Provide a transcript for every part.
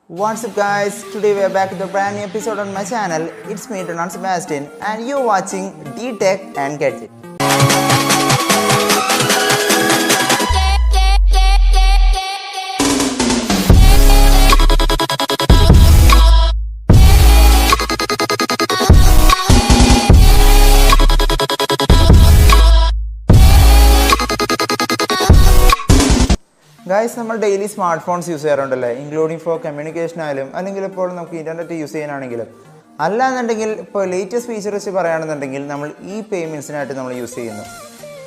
What's up guys, today we are back with a brand new episode on my channel. It's me, Sebastian, and you're watching DTECH and Gadget. Guys, നമ്മൾ daily smart phones use ചെയ്യാറുണ്ടല്ലേ, including for communication ആയാലും അല്ലെങ്കിൽ ഇപ്പോൾ നമുക്ക് internet use ചെയ്യാനാണെങ്കിലും. അല്ലാന്നുണ്ടെങ്കിൽ ഇപ്പോൾ latest feature വെച്ച് പറയുകയാണെന്നുണ്ടെങ്കിൽ നമ്മൾ ഈ പേയ്മെൻറ്റ്സിനായിട്ട് നമ്മൾ യൂസ് ചെയ്യുന്നു.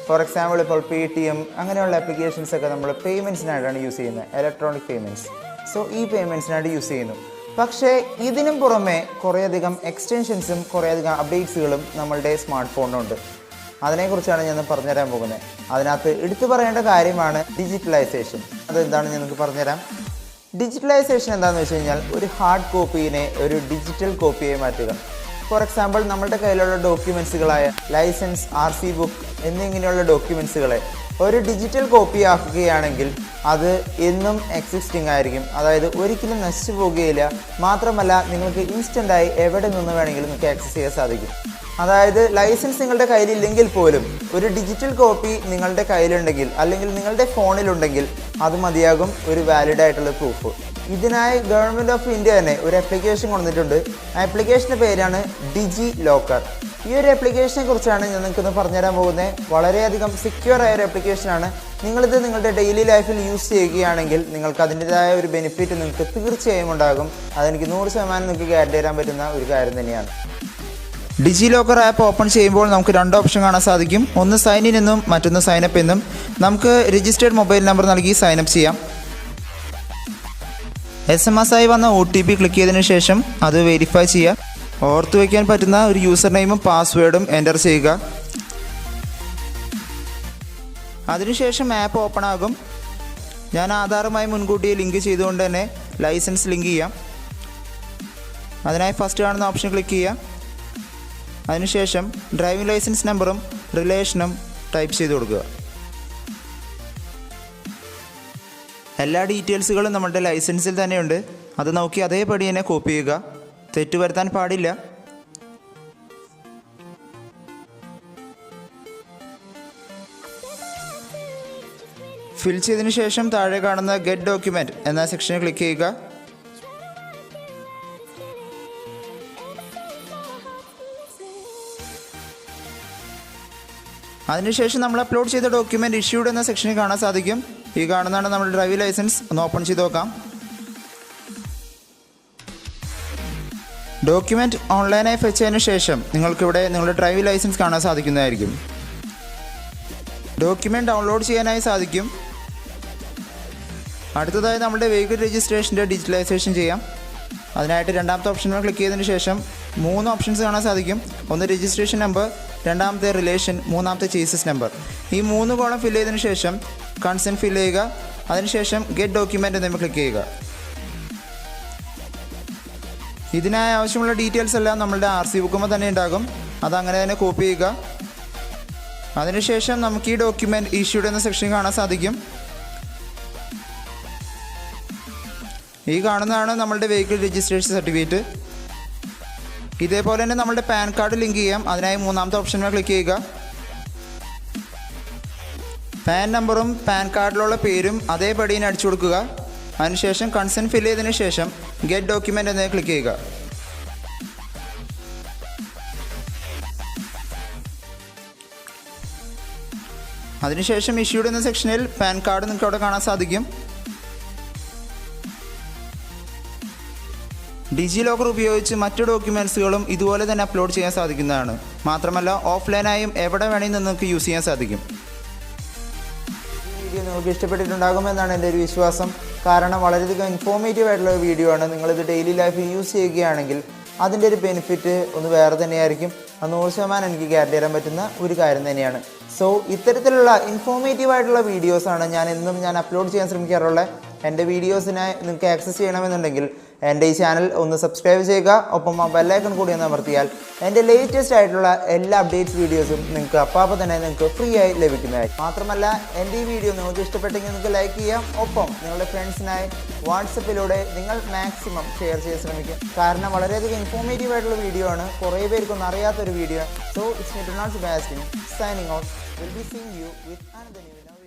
ഫോർ എക്സാമ്പിൾ ഇപ്പോൾ PTM അങ്ങനെയുള്ള ആപ്ലിക്കേഷൻസൊക്കെ നമ്മൾ പേയ്മെൻറ്റ്സിനായിട്ടാണ് യൂസ് ചെയ്യുന്നത്, ഇലക്ട്രോണിക് പേയ്മെൻറ്റ്സ്. സോ ഈ പേയ്മെൻറ്റ്സിനായിട്ട് യൂസ് ചെയ്യുന്നു. പക്ഷേ ഇതിനും പുറമെ കുറേയധികം എക്സ്റ്റൻഷൻസും കുറേയധികം അപ്ഡേറ്റ്സുകളും നമ്മളുടെ സ്മാർട്ട് ഫോണിനുണ്ട്. അതിനെക്കുറിച്ചാണ് ഞാൻ പറഞ്ഞുതരാൻ പോകുന്നത്. അതിനകത്ത് എടുത്തു പറയേണ്ട കാര്യമാണ് ഡിജിറ്റലൈസേഷൻ. അതെന്താണെന്ന് ഞാൻ നിങ്ങൾക്ക് പറഞ്ഞുതരാം. ഡിജിറ്റലൈസേഷൻ എന്താണെന്ന് വെച്ച് കഴിഞ്ഞാൽ ഒരു ഹാർഡ് കോപ്പീനെ ഒരു ഡിജിറ്റൽ കോപ്പിയായി മാറ്റുക. ഫോർ എക്സാമ്പിൾ, നമ്മളുടെ കയ്യിലുള്ള ഡോക്യുമെൻറ്റ്സുകളായ ലൈസൻസ്, RC ബുക്ക് എന്നിങ്ങനെയുള്ള ഡോക്യുമെൻറ്റ്സുകളെ ഒരു ഡിജിറ്റൽ കോപ്പി ആക്കുകയാണെങ്കിൽ അത് എന്നും എക്സിസ്റ്റിംഗ് ആയിരിക്കും. അതായത് ഒരിക്കലും നശിച്ചു പോകുകയില്ല. മാത്രമല്ല, നിങ്ങൾക്ക് ഇൻസ്റ്റൻ്റായി എവിടെ നിന്ന് വേണമെങ്കിലും നിങ്ങൾക്ക് ആക്സസ് ചെയ്യാൻ സാധിക്കും. അതായത് ലൈസൻസ് നിങ്ങളുടെ കയ്യിലില്ലെങ്കിൽ പോലും ഒരു ഡിജിറ്റൽ കോപ്പി നിങ്ങളുടെ കയ്യിലുണ്ടെങ്കിൽ അല്ലെങ്കിൽ നിങ്ങളുടെ ഫോണിലുണ്ടെങ്കിൽ അത് മതിയാകും ഒരു വാലിഡ് ആയിട്ടുള്ള പ്രൂഫ്. ഇതിനായി ഗവൺമെൻറ് ഓഫ് ഇന്ത്യ തന്നെ ഒരു ആപ്ലിക്കേഷൻ കൊണ്ടുവന്നിട്ടുണ്ട്. ആപ്ലിക്കേഷൻ്റെ പേരാണ് ഡിജി ലോക്കർ. ഈ ഒരു ആപ്ലിക്കേഷനെ കുറിച്ചാണ് ഞാൻ നിങ്ങൾക്കൊന്ന് പറഞ്ഞുതരാൻ പോകുന്നത്. വളരെയധികം സെക്യൂർ ആയ ഒരു ആപ്ലിക്കേഷനാണ്. നിങ്ങളിത് നിങ്ങളുടെ ഡെയിലി ലൈഫിൽ യൂസ് ചെയ്യുകയാണെങ്കിൽ നിങ്ങൾക്ക് അതിൻ്റെതായ ഒരു ബെനിഫിറ്റ് നിങ്ങൾക്ക് തീർച്ചയായും ഉണ്ടാകും. അതെനിക്ക് 100% നിങ്ങൾക്ക് ഗ്യാരണ്ടി തരാൻ പറ്റുന്ന ഒരു കാര്യം തന്നെയാണ്. ഡിജി ലോക്കർ ആപ്പ് ഓപ്പൺ ചെയ്യുമ്പോൾ നമുക്ക് രണ്ട് ഓപ്ഷൻ കാണാൻ സാധിക്കും. ഒന്ന് സൈൻ ഇൻ എന്നും മറ്റൊന്ന് സൈൻ അപ്പ് എന്നും. നമുക്ക് രജിസ്റ്റേർഡ് മൊബൈൽ നമ്പർ നൽകി സൈൻ അപ്പ് ചെയ്യാം. SMS ആയി വന്ന OTP ക്ലിക്ക് ചെയ്തതിന് ശേഷം അത് വെരിഫൈ ചെയ്യുക. ഓർത്തു വയ്ക്കാൻ പറ്റുന്ന ഒരു യൂസർ നെയിമും പാസ്വേഡും എൻ്റർ ചെയ്യുക. അതിനുശേഷം ആപ്പ് ഓപ്പൺ ആകും. ഞാൻ ആധാറുമായി മുൻകൂട്ടി ലിങ്ക് ചെയ്തുകൊണ്ട് തന്നെ ലൈസൻസ് ലിങ്ക് ചെയ്യാം. അതിനായി ഫസ്റ്റ് കാണുന്ന ഓപ്ഷൻ ക്ലിക്ക് ചെയ്യുക. അതിനുശേഷം ഡ്രൈവിംഗ് ലൈസൻസ് നമ്പറും റിലേഷനും ടൈപ്പ് ചെയ്ത് കൊടുക്കുക. എല്ലാ ഡീറ്റെയിൽസുകളും നമ്മുടെ ലൈസൻസിൽ തന്നെയുണ്ട്. അത് നോക്കി അതേപടി തന്നെ കോപ്പി ചെയ്യുക. തെറ്റ് വരുത്താൻ പാടില്ല. ഫിൽ ചെയ്തതിന് ശേഷം താഴെ കാണുന്ന ഗെറ്റ് ഡോക്യുമെൻറ്റ് എന്ന സെക്ഷനിൽ ക്ലിക്ക് ചെയ്യുക. അതിനുശേഷം നമ്മൾ അപ്ലോഡ് ചെയ്ത ഡോക്യുമെൻറ്റ് ഇഷ്യൂഡ് എന്ന സെക്ഷനിൽ കാണാൻ സാധിക്കും. ഈ കാണുന്നതാണ് നമ്മുടെ ഡ്രൈവിംഗ് ലൈസൻസ്. ഒന്ന് ഓപ്പൺ ചെയ്ത് നോക്കാം. ഡോക്യുമെൻറ്റ് ഓൺലൈനായി ഫെച്ച് ചെയ്തതിന് ശേഷം നിങ്ങൾക്കിവിടെ നിങ്ങളുടെ ഡ്രൈവിംഗ് ലൈസൻസ് കാണാൻ സാധിക്കുന്നതായിരിക്കും. ഡോക്യുമെൻറ്റ് ഡൗൺലോഡ് ചെയ്യാനായി സാധിക്കും. അടുത്തതായി നമ്മുടെ വെഹിക്കിൾ രജിസ്ട്രേഷൻ്റെ ഡിജിറ്റലൈസേഷൻ ചെയ്യാം. അതിനായിട്ട് രണ്ടാമത്തെ ഓപ്ഷനിൽ ക്ലിക്ക് ചെയ്തതിന് ശേഷം 3 ഓപ്ഷൻസ് കാണാൻ സാധിക്കും. ഒന്ന് രജിസ്ട്രേഷൻ നമ്പർ, രണ്ടാമത്തെ റിലേഷൻ, മൂന്നാമത്തെ ചേസസ് നമ്പർ. ഈ 3 കോളം ഫില്ല് ചെയ്തതിന് ശേഷം കൺസെൻറ്റ് ഫില്ല് ചെയ്യുക. അതിനുശേഷം ഗെറ്റ് ഡോക്യുമെൻറ്റ് എന്നിവ ക്ലിക്ക് ചെയ്യുക. ഇതിനായി ആവശ്യമുള്ള ഡീറ്റെയിൽസ് എല്ലാം നമ്മളുടെ RC ബുക്കുമ്പോൾ തന്നെ ഉണ്ടാകും. അതങ്ങനെ തന്നെ കോപ്പി ചെയ്യുക. അതിനുശേഷം നമുക്ക് ഈ ഡോക്യുമെൻറ്റ് ഇഷ്യൂഡ് എന്ന സെക്ഷൻ കാണാൻ സാധിക്കും. ഈ കാണുന്നതാണ് നമ്മളുടെ വെഹിക്കിൾ രജിസ്ട്രേഷൻ സർട്ടിഫിക്കറ്റ്. ഇതേപോലെ തന്നെ നമ്മുടെ പാൻ കാർഡ് ലിങ്ക് ചെയ്യാം. അതിനായി മൂന്നാമത്തെ ഓപ്ഷനിൽ ക്ലിക്ക് ചെയ്യുക. പാൻ നമ്പറും പാൻ കാർഡിലുള്ള പേരും അതേപടി അടിച്ചു കൊടുക്കുക. അതിനുശേഷം കൺസെൻറ്റ് ഫില്ല് ചെയ്തതിന് ശേഷം ഗെറ്റ് ഡോക്യുമെൻറ്റ് എന്നതിൽ ക്ലിക്ക് ചെയ്യുക. അതിനുശേഷം ഇഷ്യൂഡ് എന്ന സെക്ഷനിൽ പാൻ കാർഡ് നിങ്ങൾക്ക് അവിടെ കാണാൻ സാധിക്കും. ഡിജി ലോക്കർ ഉപയോഗിച്ച് മറ്റു ഡോക്യുമെൻറ്റ്സുകളും ഇതുപോലെ തന്നെ അപ്ലോഡ് ചെയ്യാൻ സാധിക്കുന്നതാണ്. മാത്രമല്ല, ഓഫ്ലൈനായും എവിടെ വേണമെങ്കിൽ നിങ്ങൾക്ക് യൂസ് ചെയ്യാൻ സാധിക്കും. ഈ വീഡിയോ നിങ്ങൾക്ക് ഇഷ്ടപ്പെട്ടിട്ടുണ്ടാകുമെന്നാണ് എൻ്റെ ഒരു വിശ്വാസം. കാരണം വളരെയധികം ഇൻഫോർമേറ്റീവ് ആയിട്ടുള്ള ഒരു വീഡിയോ ആണ്. നിങ്ങളിത് ഡെയിലി ലൈഫിൽ യൂസ് ചെയ്യുകയാണെങ്കിൽ അതിൻ്റെ ഒരു ബെനിഫിറ്റ് ഒന്ന് വേറെ തന്നെയായിരിക്കും. അത് 100% എനിക്ക് ഗ്യാരണ്ടി തരാൻ പറ്റുന്ന ഒരു കാര്യം തന്നെയാണ്. സോ ഇത്തരത്തിലുള്ള ഇൻഫോർമേറ്റീവ് ആയിട്ടുള്ള വീഡിയോസാണ് ഞാൻ അപ്ലോഡ് ചെയ്യാൻ ശ്രമിക്കാറുള്ളത്. എൻ്റെ വീഡിയോസിനെ നിങ്ങൾക്ക് ആക്സസ് ചെയ്യണമെന്നുണ്ടെങ്കിൽ എൻ്റെ ഈ ചാനൽ ഒന്ന് സബ്സ്ക്രൈബ് ചെയ്യുക. ഒപ്പം ആ ബെല്ലൈക്കൺ കൂടി ഒന്ന് അമർത്തിയാൽ എൻ്റെ ലേറ്റസ്റ്റ് ആയിട്ടുള്ള എല്ലാ അപ്ഡേറ്റ്സ് വീഡിയോസും നിങ്ങൾക്ക് അപ്പോൾ തന്നെ നിങ്ങൾക്ക് ഫ്രീ ആയി ലഭിക്കുന്നതായിരിക്കും. മാത്രമല്ല എൻ്റെ ഈ വീഡിയോ നിങ്ങൾക്ക് ഇഷ്ടപ്പെട്ടെങ്കിൽ നിങ്ങൾക്ക് ലൈക്ക് ചെയ്യാം. ഒപ്പം നിങ്ങളുടെ ഫ്രണ്ട്സിനായി വാട്സപ്പിലൂടെ നിങ്ങൾ മാക്സിമം ഷെയർ ചെയ്യാൻ ശ്രമിക്കുക. കാരണം വളരെയധികം ഇൻഫോർമേറ്റീവ് ആയിട്ടുള്ള വീഡിയോ ആണ്, കുറേ പേർക്കൊന്നും അറിയാത്തൊരു video. So it's me to not basting signing out. Will be seeing you with another video.